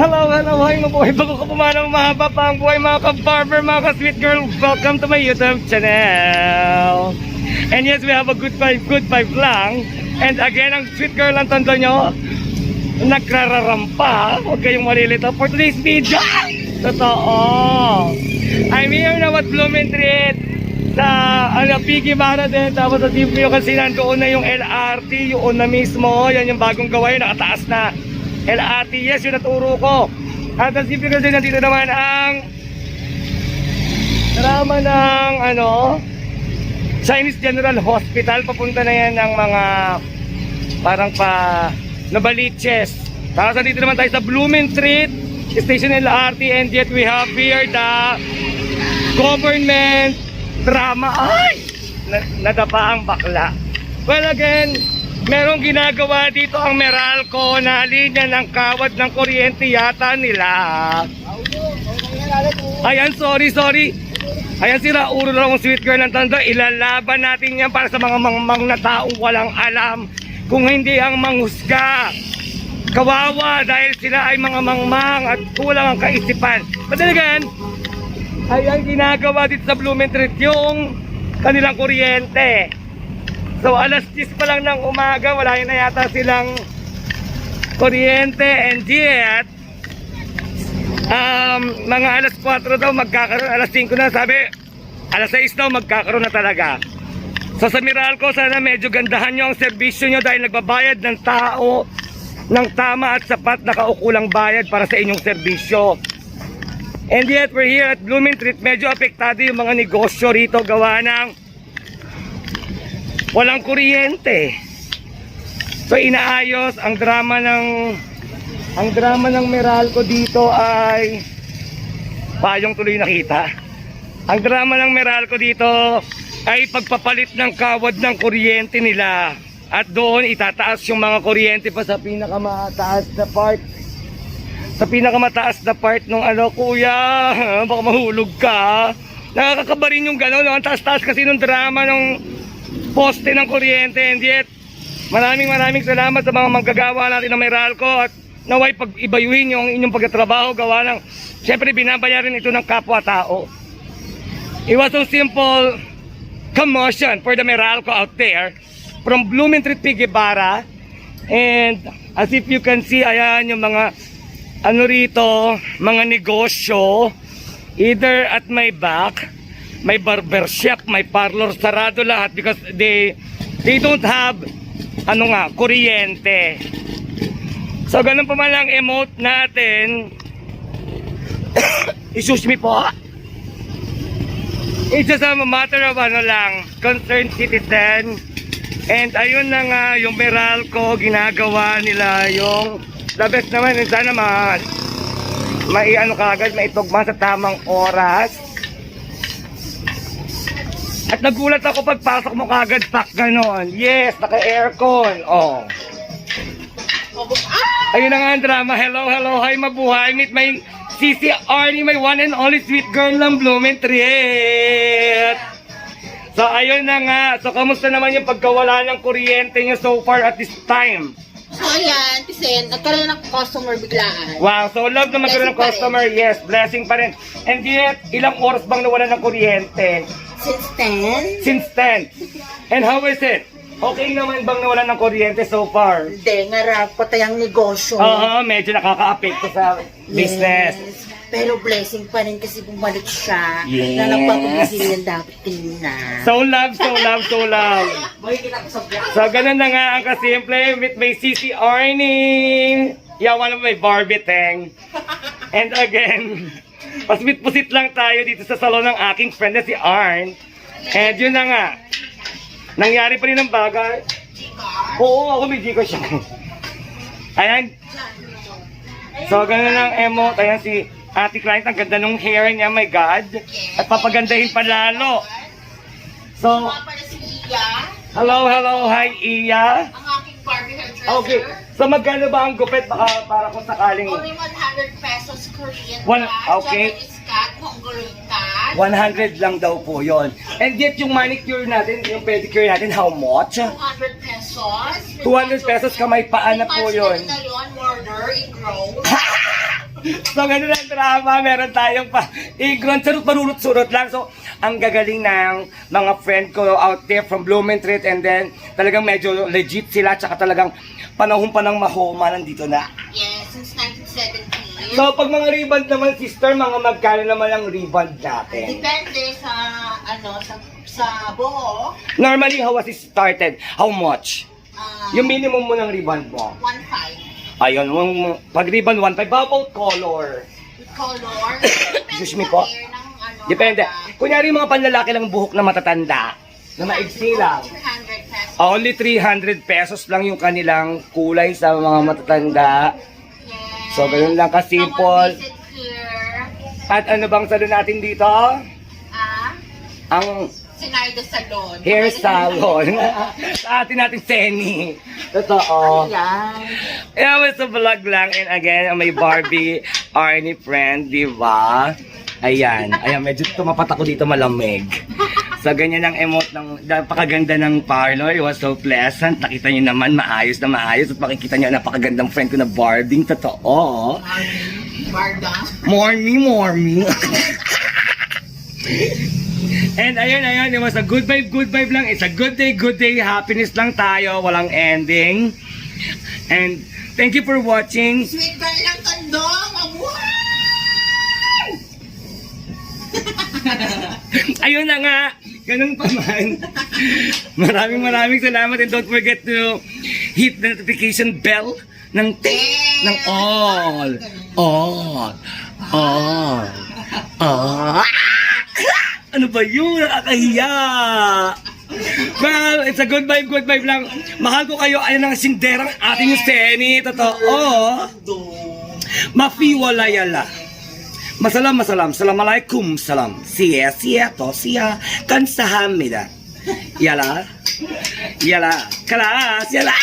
Hello, hi mabuhay. Bago ko pumanang mahaba pa ang buhay mga ka-barber, mga ka-sweet girl. Welcome to my YouTube channel. And yes, we have a good vibe lang. And again, ang sweet girl ang tanda nyo, nagrararampa. Huwag kayong malilito for today's video. Totoo. I'm here na at Blumentritt sa Piggy Bara din. Tapos sa TPO kasi nandoon na yung LRT. Yun na mismo. Yan yung bagong gawain. Nakataas na LRT. Yes, yun naturo ko. At ang TPO kasi nandito naman ang drama ng Chinese General Hospital. Papunta na yan ng mga parang pa Nabaliches. Tapos nandito naman tayo sa Blumentritt Station LRT, and yet we have here the government drama. Ay! Nadapa ang bakla. Well again, merong ginagawa dito ang Meralco na linya ng kawad ng kuryente yata nila. Ayan, sorry. Ayan, sira ulo lang ang sweet girl ng tanda. Ilalaban natin yan para sa mga mangmang na taong walang alam. Kung hindi ang manghusga, kawawa dahil sila ay mga mangmang at kulang ang kaisipan. Madaligan, ayan ginagawa dito sa Blumentritt yung kanilang kuryente. So alas 10 pa lang ng umaga, wala na yata silang kuryente, and yet mga alas 4 daw magkakaroon, alas 5 na, sabi alas 6 daw magkakaroon na talaga. So sa Meralco, sana medyo gandahan nyo ang serbisyo nyo dahil nagbabayad ng tao ng tama at sapat na kaukulang bayad para sa inyong serbisyo. And yet we're here at Blumentritt, medyo apektado yung mga negosyo rito gawa ng walang kuryente. So inaayos ang drama ng Meralco dito ay payong tuloy nakita. Ang drama ng Meralco dito ay pagpapalit ng kawad ng kuryente nila. At doon itataas yung mga kuryente pa sa pinakamataas na part. Sa pinakamataas na part ng kuya, baka mahulog ka. Nakakakabarin yung gano'n, ang taas-taas kasi nung drama ng poste ng kuryente. And yet, maraming salamat sa mga manggagawa natin ng Meralco at naway pag-ibayuhin yung inyong pagtatrabaho gawa ng, syempre binabayarin ito ng kapwa-tao. It was so simple commotion for the Meralco out there from Blumentritt Piggy Bara. And as if you can see, ayan yung mga rito, mga negosyo, either at my back, may barbershop, may parlor, sarado lahat because they don't have kuryente. So ganun pa man lang emote natin. Excuse me po. It's just a matter of concerned citizen. And ayun na nga, yung Meralco, ginagawa nila yung the best naman. And sana kagad, maitugma sa tamang oras. At nagulat ako pagpasok mo kagad, pak ganon. Yes, naka-aircon. Oh. Ayun na nga ang drama. Hello, hi mabuhay. Meet my Sisi Arnie, my one and only sweet girl ng Blumentritt. So ayun na nga. So kamusta naman yung pagkawala ng kuryente nyo so far at this time? So ayan, kasi nagkaroon ng customer biglaan. Wow, so love na magkaroon ng customer. Yes, blessing pa rin. And yet, ilang oras bang nawala ng kuryente? Since 10? Since 10. And how is it? Okay naman bang nawala ng kuryente so far? Hindi, ngarap ko tayong negosyo. Oo, medyo nakaka-apekto sa business. Yes. Pero blessing pa rin kasi bumalik siya. Yes. Na nagpapagising ng dapat tingnan. So love. So ganun na nga ang kasimple with my Sisi Arnie. Yeah, one of my Barbie thing. And again, pasmit-pusit lang tayo dito sa salon ng aking friend na si Arn. And yun na nga. Nangyari pa rin ang bagay. Oo, ako may Gcash siya. Ayan. So ganun ang emote. Ayan si Ate Client, ang ganda nung hair niya, my God. At papagandahin pa lalo. So, hello, hi Iya. Ang aking Barbie hairdresser. Okay, so magkano ba ang gupit baka para kung sakaling? Only 100 pesos Korean okay. Japanese cat, Hungarian cat. 100 lang daw po yon. And yet yung manicure natin, yung pedicure natin, how much? 200 pesos. 200 pesos kamay paan na po yun. Murder in grow. So, ganun ang drama. Meron tayong igron, surut lang. So, ang gagaling ng mga friend ko out there from Blumentritt, and then talagang medyo legit sila, tsaka talagang panahon pa ng mahoma nandito na. Yes, since 1917. So, pag mga rebound naman, sister, mga magkano naman ang rebound natin? Depende sa, sa buho. Normally, how was it started? How much? ah, Yung minimum mo ng rebound mo? 1.5. Ayun, pag rebound 1.5, how about color? Color. Excuse me po. Depende. Kunyari yung mga panlalaki lang buhok na matatanda, na maigsi lang. 300 pesos. Only 300 pesos lang yung kanilang kulay sa mga matatanda. Yes. So, ganun lang ka-simple. Someone visit here. At ano bang salon natin dito? Ah, Ang Sinardo Salon. hair salon. Sa atin natin, Seni. Totoo. Yan. Yeah, was a vlog lang. And again, may Barbie, Arnie friend, di ba? Ayan, medyo tumapat ako dito malamig. So, ganyan ang emote ng, napakaganda ng parlor. It was so pleasant. Nakita nyo naman, maayos na maayos. At makikita nyo, napakagandang friend ko na Barbie. Totoo. Barda. Mormy. And ayun, it was a good vibe lang. It's a good day, happiness lang tayo, walang ending. And thank you for watching. Sweet girl ng tandong. Mabuhay! Ayun na nga, ganun pa man. Maraming salamat, and don't forget to hit the notification bell ng all. Ano ba yun? Nakakahiya. Well, it's a good vibe lang. Mahal ko kayo. Ayun ang sinderang ating Seni. Totoo. Mafiwalayala. Masalam. Assalamualaikum salam. Siya to. Siya kansahamida. Yala. Kalas. Yala.